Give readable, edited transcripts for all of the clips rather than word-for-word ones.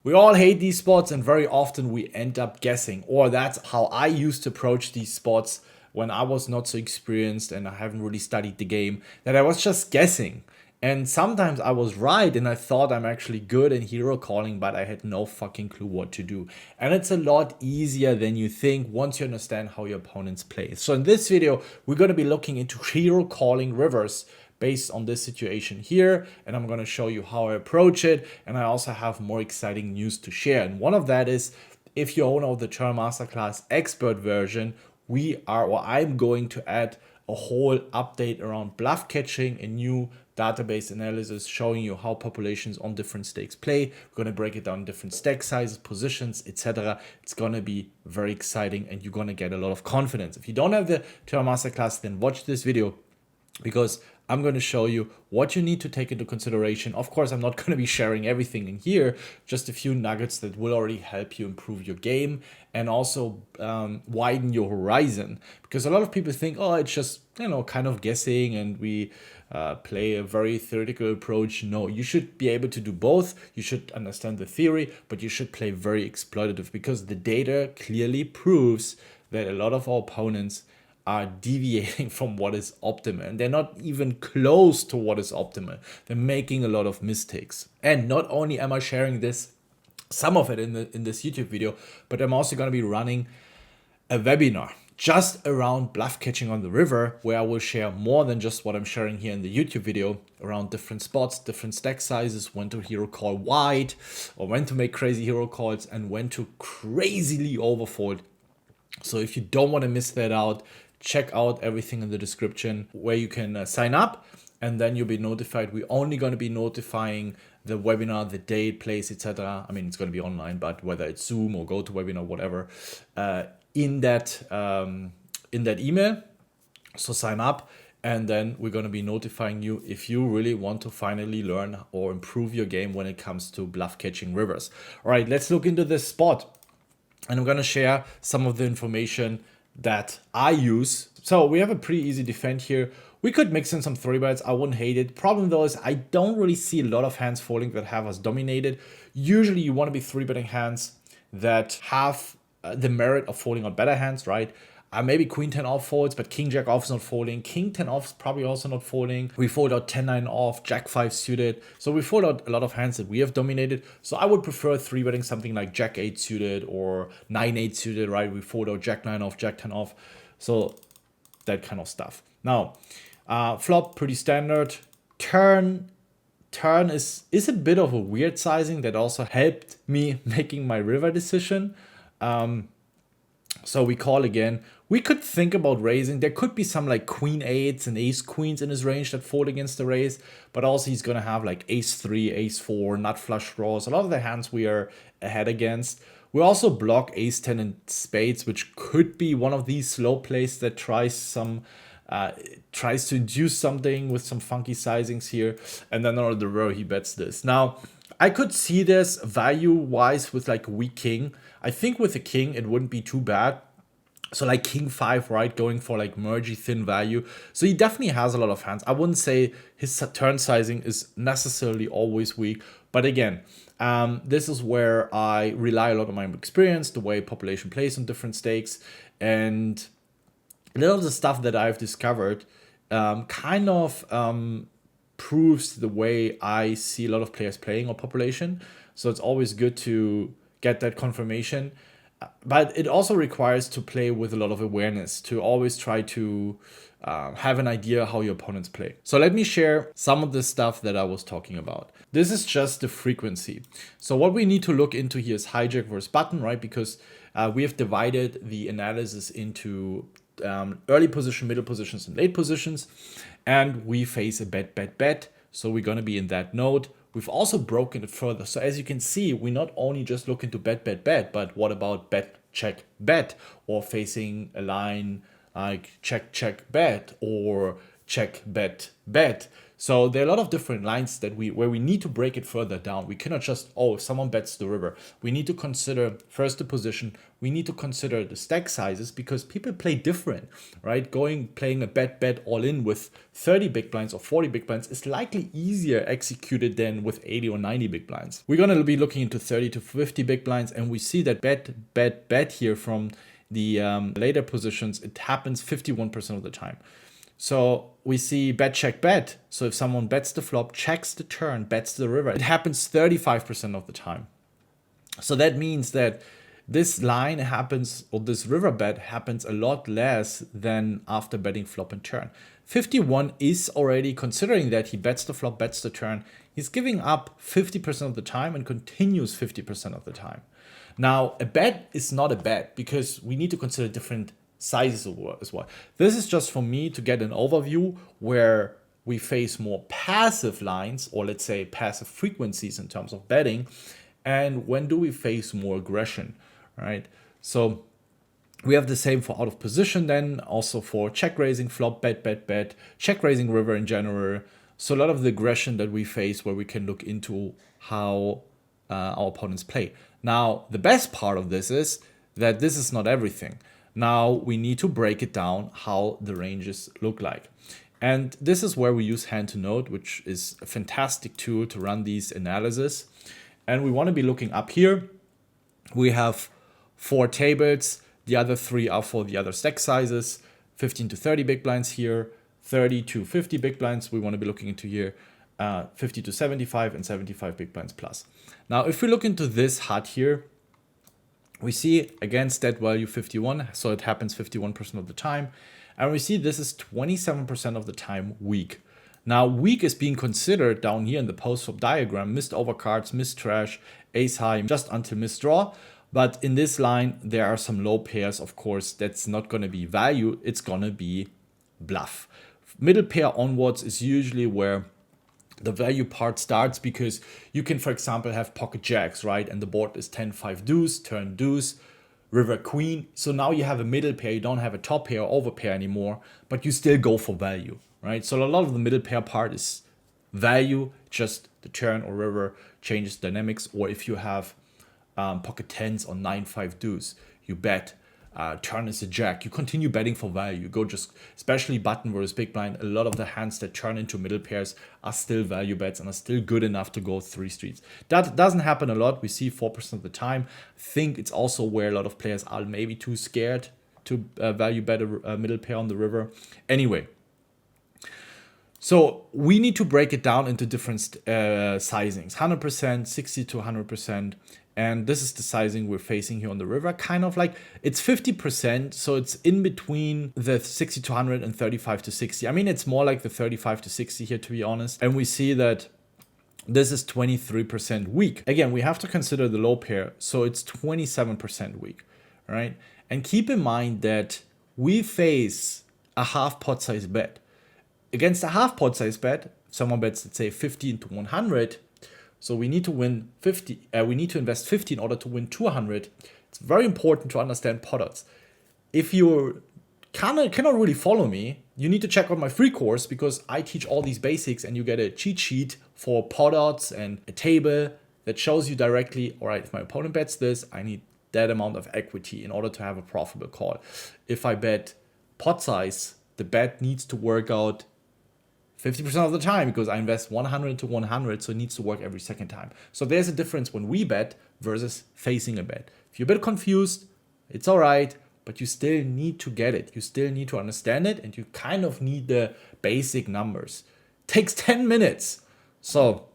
We all hate these spots and very often we end up guessing, or that's how I used to approach these spots when I was not so experienced and I haven't really studied the game, that I was just guessing. And sometimes I was right and I thought I'm actually good in hero calling, but I had no fucking clue what to do. And it's a lot easier than you think once you understand how your opponents play. So in this video, we're going to be looking into hero calling rivers based on this situation here, and I'm going to show you how I approach it, and I also have more exciting news to share. And one of that is, if you own the Turn Masterclass Expert version, I'm going to add a whole update around bluff catching, a new database analysis showing you how populations on different stakes play. We're going to break it down in different stack sizes, positions, etc. It's going to be very exciting and you're going to get a lot of confidence. If you don't have the Turn Masterclass, then watch this video, because I'm going to show you what you need to take into consideration. Of course, I'm not going to be sharing everything in here, just a few nuggets that will already help you improve your game and also widen your horizon. Because a lot of people think, oh, it's just, kind of guessing and we play a very theoretical approach. No, you should be able to do both. You should understand the theory, but you should play very exploitative, because the data clearly proves that a lot of our opponents are deviating from what is optimal, and they're not even close to what is optimal. They're making a lot of mistakes. And not only am I sharing this, some of it in this YouTube video, but I'm also going to be running a webinar just around bluff catching on the river, where I will share more than just what I'm sharing here in the YouTube video around different spots, different stack sizes, when to hero call wide, or when to make crazy hero calls, and when to crazily overfold. So if you don't want to miss that out, check out everything in the description where you can sign up, and then you'll be notified. We're only going to be notifying the webinar, the date, place, etc. I mean, it's going to be online, but whether it's Zoom or GoToWebinar, whatever, in that email. So sign up, and then we're going to be notifying you if you really want to finally learn or improve your game when it comes to bluff catching rivers. All right, let's look into this spot, and I'm going to share some of the information that I use. So we have a pretty easy defend here. We could mix in some 3-bets. I wouldn't hate it. Problem though is I don't really see a lot of hands folding that have us dominated. Usually you want to be 3-betting hands that have the merit of folding on better hands, right? Maybe queen 10 off folds, but king jack off is not folding. King 10 off is probably also not folding. We fold out 10-9 off, jack 5 suited. So we fold out a lot of hands that we have dominated. So I would prefer 3-betting something like jack 8 suited or 9-8 suited, right? We fold out jack 9 off, jack 10 off. So that kind of stuff. Now, flop, pretty standard. Turn is a bit of a weird sizing that also helped me making my river decision. So we call again. We could think about raising. There could be some like queen 8s and ace queens in his range that fold against the raise, but also he's gonna have like ace 3, ace 4, nut flush draws. A lot of the hands we are ahead against. We also block ace 10 and spades, which could be one of these slow plays that tries to induce something with some funky sizings here. And then on the row he bets this. Now, I could see this value-wise with like a weak king. I think with a king, it wouldn't be too bad. So like king 5, right, going for like mergy thin value. So he definitely has a lot of hands. I wouldn't say his turn sizing is necessarily always weak. But again, this is where I rely a lot on my experience, the way population plays on different stakes. And a lot of the stuff that I've discovered proves the way I see a lot of players playing on population. So it's always good to get that confirmation. But it also requires to play with a lot of awareness, to always try to have an idea how your opponents play. So let me share some of the stuff that I was talking about. This is just the frequency. So what we need to look into here is hijack versus button, right? Because we have divided the analysis into early position, middle positions, and late positions. And we face a bet. So we're going to be in that node. We've also broken it further. So as you can see, we not only just look into bet, but what about bet, check, bet, or facing a line like check, bet, or check, bet. So there are a lot of different lines that where we need to break it further down. We cannot just, oh, if someone bets the river, we need to consider first the position. We need to consider the stack sizes because people play different, right? Playing a bet all in with 30 big blinds or 40 big blinds is likely easier executed than with 80 or 90 big blinds. We're going to be looking into 30 to 50 big blinds, and we see that bet here from the later positions, it happens 51% of the time. So we see bet, check, bet. So if someone bets the flop, checks the turn, bets the river, it happens 35% of the time. So that means that this line happens, or this river bet happens a lot less than after betting flop and turn. 51 is already considering that he bets the flop, bets the turn. He's giving up 50% of the time and continues 50% of the time. Now, a bet is not a bet because we need to consider different sizes as well. This is just for me to get an overview where we face more passive lines, or let's say passive frequencies in terms of betting, and when do we face more aggression, right? So we have the same for out of position, then also for check raising, flop, bet, check raising river in general. So a lot of the aggression that we face where we can look into how our opponents play. Now, the best part of this is that this is not everything. Now we need to break it down how the ranges look like. And this is where we use Hand to Note, which is a fantastic tool to run these analysis. And we want to be looking up here. We have 4 tables. The other 3 are for the other stack sizes, 15 to 30 big blinds here, 30 to 50 big blinds we want to be looking into here, 50 to 75 and 75 big blinds plus. Now, if we look into this HUD here, we see again stat value 51, so it happens 51% of the time. And we see this is 27% of the time weak. Now, weak is being considered down here in the post-flop diagram, missed overcards, missed trash, ace high, just until missed draw. But in this line, there are some low pairs, of course, that's not going to be value, it's going to be bluff. Middle pair onwards is usually where the value part starts, because you can, for example, have pocket jacks, right? And the board is 10-5 deuce, turn deuce, river queen. So now you have a middle pair, you don't have a top pair or over pair anymore, but you still go for value, right? So a lot of the middle pair part is value, just the turn or river changes dynamics. Or if you have pocket tens or 9-5 deuce, you bet. Turn is a jack, you continue betting for value. You go just, especially button versus big blind, a lot of the hands that turn into middle pairs are still value bets and are still good enough to go 3 streets. That doesn't happen a lot. We see 4% of the time. I think it's also where a lot of players are maybe too scared to value bet a middle pair on the river. Anyway, so we need to break it down into different sizings, 100%, 60 to 100%. And this is the sizing we're facing here on the river. Kind of like it's 50%. So it's in between the 60 to 100 and 35 to 60. I mean, it's more like the 35 to 60 here, to be honest. And we see that this is 23% weak. Again, we have to consider the low pair. So it's 27% weak, right? And keep in mind that we face a half pot size bet. Against a half pot size bet, someone bets, let's say 15 to 100. So we need to win 50. We need to invest 50 in order to win 200. It's very important to understand pot odds. If you cannot really follow me, you need to check out my free course, because I teach all these basics and you get a cheat sheet for pot odds and a table that shows you directly, all right, if my opponent bets this, I need that amount of equity in order to have a profitable call. If I bet pot size, the bet needs to work out 50% of the time, because I invest 100 to 100, so it needs to work every second time. So there's a difference when we bet versus facing a bet. If you're a bit confused, it's all right, but you still need to get it. You still need to understand it, and you kind of need the basic numbers. It takes 10 minutes. So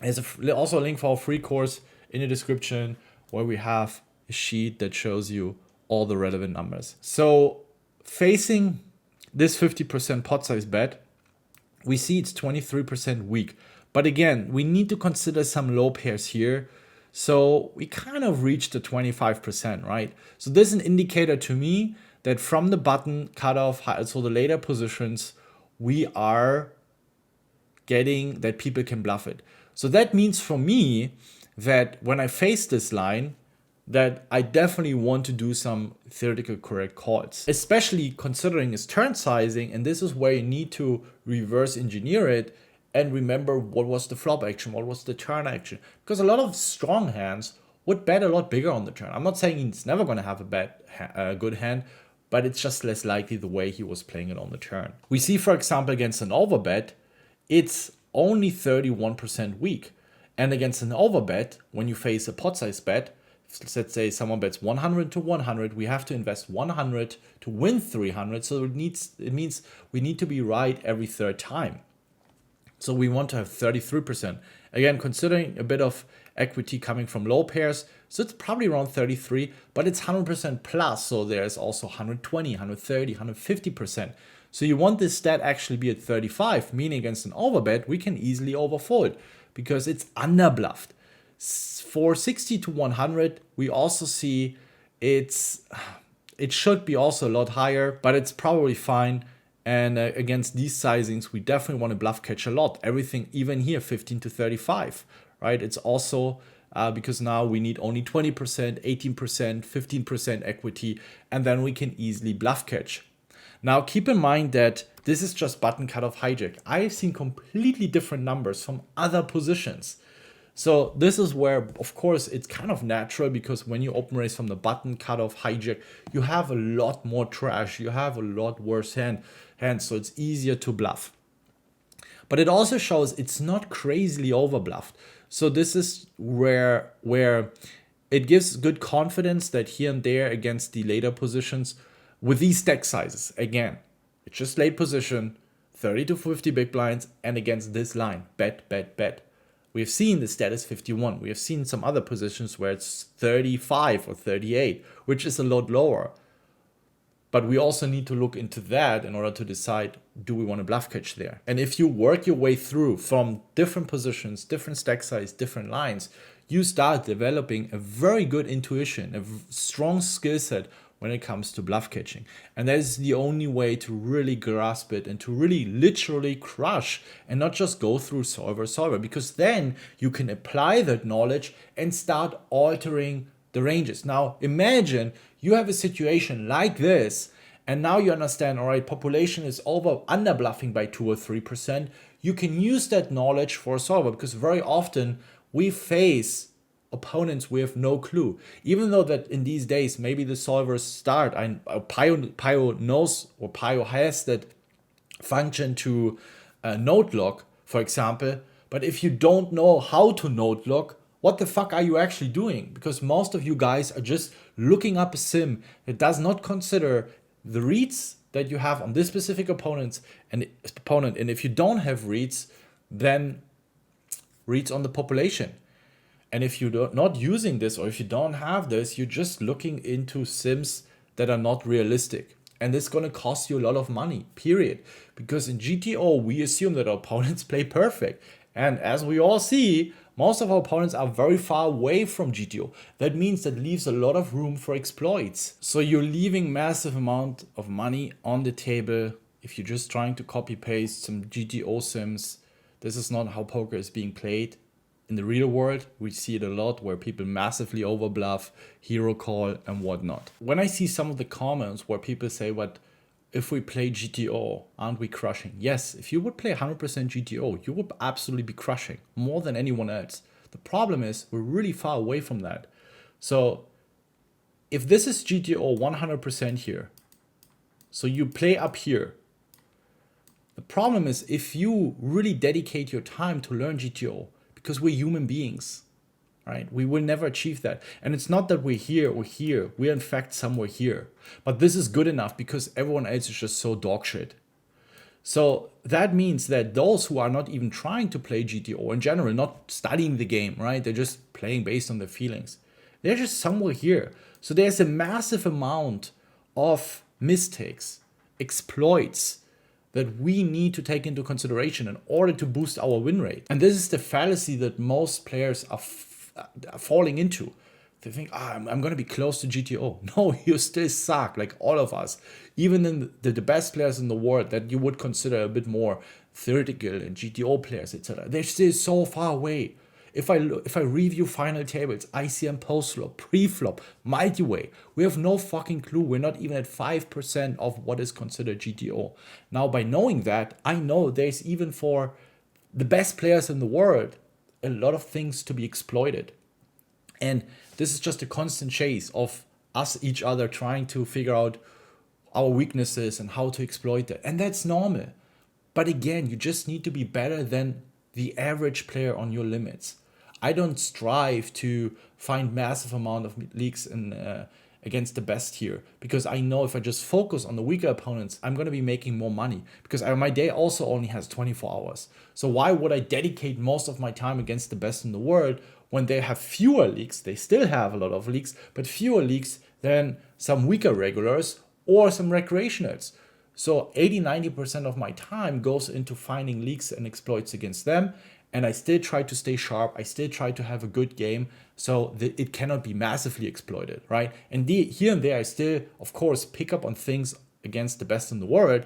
there's also a link for our free course in the description, where we have a sheet that shows you all the relevant numbers. So facing this 50% pot size bet, we see it's 23% weak. But again, we need to consider some low pairs here. So we kind of reached the 25%, right? So this is an indicator to me that from the button cutoff, so the later positions, we are getting that people can bluff it. So that means for me that when I face this line, that I definitely want to do some theoretical correct calls, especially considering its turn sizing. And this is where you need to reverse engineer it and remember what was the flop action, what was the turn action. Because a lot of strong hands would bet a lot bigger on the turn. I'm not saying he's never going to have a good hand, but it's just less likely the way he was playing it on the turn. We see, for example, against an overbet, it's only 31% weak. And against an overbet, when you face a pot size bet, let's say someone bets 100 to 100, we have to invest 100 to win 300. So it means we need to be right every third time. So we want to have 33%. Again, considering a bit of equity coming from low pairs, so it's probably around 33, but it's 100% plus. So there's also 120, 130, 150%. So you want this stat actually be at 35, meaning against an overbet, we can easily overfold because it's underbluffed. For 60 to 100, we also see it should be also a lot higher, but it's probably fine. And against these sizings, we definitely want to bluff catch a lot. Everything, even here, 15 to 35, right? It's also because now we need only 20%, 18%, 15% equity, and then we can easily bluff catch. Now, keep in mind that this is just button cutoff hijack. I've seen completely different numbers from other positions. So this is where, of course, it's kind of natural because when you open raise from the button cutoff hijack, you have a lot more trash. You have a lot worse hands, so it's easier to bluff. But it also shows it's not crazily overbluffed. So this is where it gives good confidence that here and there against the later positions with these stack sizes, again, it's just late position, 30 to 50 big blinds, and against this line, bet, bet, bet. We have seen the status 51. We have seen some other positions where it's 35 or 38, which is a lot lower. But we also need to look into that in order to decide, do we want to bluff catch there? And if you work your way through from different positions, different stack size, different lines, you start developing a very good intuition, a strong skill set when it comes to bluff catching. And that is the only way to really grasp it and to really literally crush and not just go through solver, because then you can apply that knowledge and start altering the ranges. Now, imagine you have a situation like this, and now you understand, all right, population is under bluffing by 2 or 3%. You can use that knowledge for a solver because very often we face opponents we have no clue. Even though that in these days, maybe the solvers start, Pio knows or Pio has that function to node lock, for example. But if you don't know how to node lock, what the fuck are you actually doing? Because most of you guys are just looking up a sim that does not consider the reads that you have on this specific opponent. And if you don't have reads, then reads on the population. And if you're not using this or if you don't have this, you're just looking into sims that are not realistic. And it's going to cost you a lot of money, period. Because in GTO, we assume that our opponents play perfect. And as we all see, most of our opponents are very far away from GTO. That means that leaves a lot of room for exploits. So you're leaving massive amount of money on the table if you're just trying to copy paste some GTO sims. This is not how poker is being played. In the real world, we see it a lot where people massively overbluff, hero call, and whatnot. When I see some of the comments where people say, "What if we play GTO, aren't we crushing?" Yes, if you would play 100% GTO, you would absolutely be crushing more than anyone else. The problem is we're really far away from that. So if this is GTO 100% here, so you play up here, the problem is if you really dedicate your time to learn GTO, because we're human beings, right? We will never achieve that. And it's not that we're here or here. We're in fact somewhere here. But this is good enough because everyone else is just so dog shit. So that means that those who are not even trying to play GTO in general, not studying the game, right? They're just playing based on their feelings. They're just somewhere here. So there's a massive amount of mistakes, exploits, that we need to take into consideration in order to boost our win rate. And this is the fallacy that most players are falling into. They think, I'm going to be close to GTO. No, you still suck, like all of us. Even in the best players in the world that you would consider a bit more theoretical and GTO players, etc., they're still so far away. If I review final tables, ICM post-flop, pre-flop, multi-way, we have no fucking clue. We're not even at 5% of what is considered GTO. Now, by knowing that, I know there's even for the best players in the world, a lot of things to be exploited. And this is just a constant chase of us, each other, trying to figure out our weaknesses and how to exploit it. And that's normal. But again, you just need to be better than the average player on your limits. I don't strive to find massive amount of leaks in against the best here, because I know if I just focus on the weaker opponents, I'm going to be making more money, because my day also only has 24 hours. So why would I dedicate most of my time against the best in the world when they have fewer leaks? They still have a lot of leaks, but fewer leaks than some weaker regulars or some recreationals. So 80-90% of my time goes into finding leaks and exploits against them. And I still try to stay sharp. I still try to have a good game so that it cannot be massively exploited, right? And here and there, I still, of course, pick up on things against the best in the world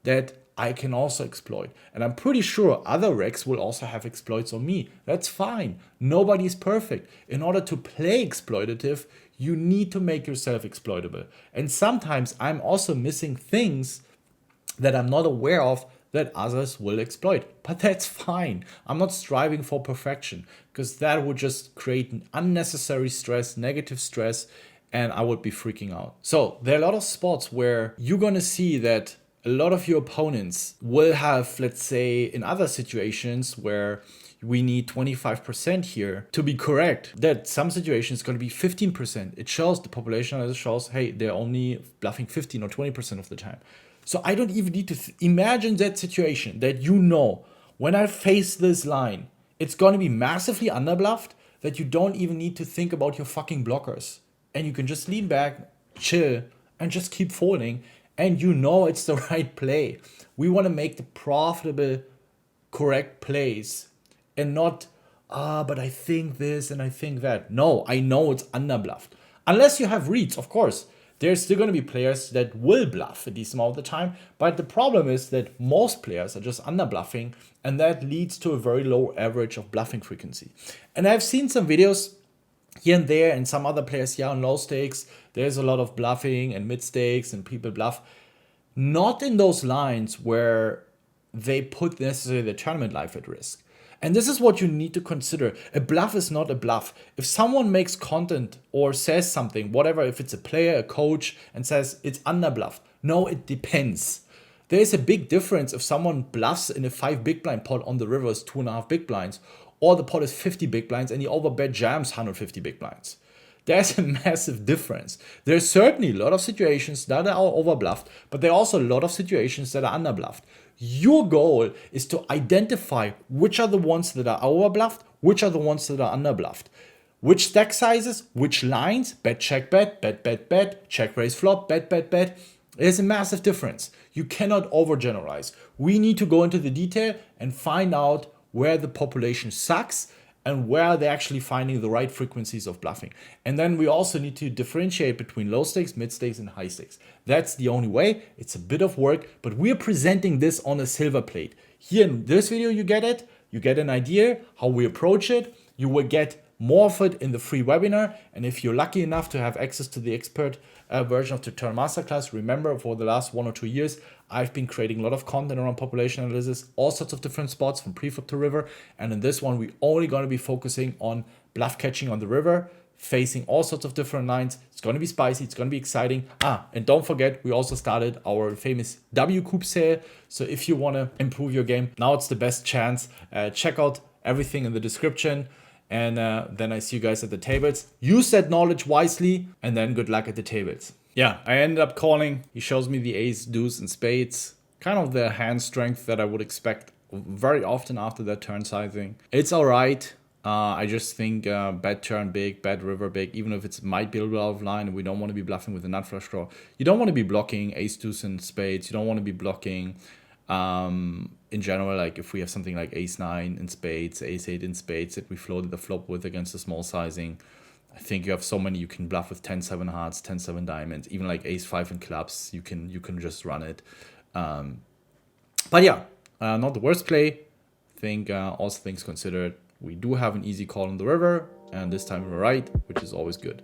that I can also exploit. And I'm pretty sure other recs will also have exploits on me. That's fine. Nobody is perfect. In order to play exploitative, you need to make yourself exploitable. And sometimes I'm also missing things that I'm not aware of that others will exploit. But that's fine. I'm not striving for perfection, because that would just create an unnecessary stress, negative stress, and I would be freaking out. So there are a lot of spots where you're gonna see that a lot of your opponents will have, let's say, in other situations where we need 25% here to be correct, that some situations going to be 15%. It shows the population analysis shows, hey, they're only bluffing 15 or 20% of the time. So I don't even need to imagine that situation that when I face this line, it's going to be massively underbluffed, that you don't even need to think about your fucking blockers. And you can just lean back, chill, and just keep folding. And it's the right play. We want to make the profitable, correct plays and not, but I think this and I think that. No, I know it's underbluffed. Unless you have reads, of course. There's still going to be players that will bluff a decent amount of the time, but the problem is that most players are just underbluffing, and that leads to a very low average of bluffing frequency. And I've seen some videos here and there, and some other players, on low stakes, there's a lot of bluffing and mid stakes, and people bluff. Not in those lines where they put necessarily the tournament life at risk. And this is what you need to consider. A bluff is not a bluff. If someone makes content or says something, whatever, if it's a player, a coach, and says it's underbluffed, no, it depends. There is a big difference if someone bluffs in a 5 big blind pot on the river is 2.5 big blinds, or the pot is 50 big blinds and he overbet jams 150 big blinds. There's a massive difference. There's certainly a lot of situations that are overbluffed, but there are also a lot of situations that are underbluffed. Your goal is to identify which are the ones that are overbluffed, which are the ones that are underbluffed. Which stack sizes, which lines, bet, check, bet, bet, bet, bet, check, raise, flop, bet, bet, bet. There's a massive difference. You cannot overgeneralize. We need to go into the detail and find out where the population sucks and where they're actually finding the right frequencies of bluffing. And then we also need to differentiate between low stakes, mid stakes, and high stakes. That's the only way. It's a bit of work, but we're presenting this on a silver plate. Here in this video, you get it. You get an idea how we approach it. You will get more of it in the free webinar. And if you're lucky enough to have access to the expert version of the Turn Masterclass, remember, for the last 1 or 2 years, I've been creating a lot of content around population analysis, all sorts of different spots from preflop to river. And in this one, we're only going to be focusing on bluff catching on the river, facing all sorts of different lines. It's going to be spicy. It's going to be exciting. And don't forget, we also started our famous WCOOP sale. So if you want to improve your game, now it's the best chance. Check out everything in the description. And then I see you guys at the tables. Use that knowledge wisely, and then good luck at the tables. Yeah, I ended up calling. He shows me the ace, deuce, and spades. Kind of the hand strength that I would expect very often after that turn sizing. It's all right. I just think bad turn big, bad river big, even if it might be a little out of line and we don't want to be bluffing with a nut flush draw. You don't want to be blocking ace, deuce, and spades. You don't want to be blocking in general, like if we have something like ace 9 in spades, ace 8 in spades that we floated the flop with against a small sizing. I think you have so many you can bluff with 10-7 hearts, 10-7 diamonds, even like ace 5 in clubs. You can just run it. But yeah, not the worst play. I think all things considered, we do have an easy call on the river, and this time we were right, which is always good.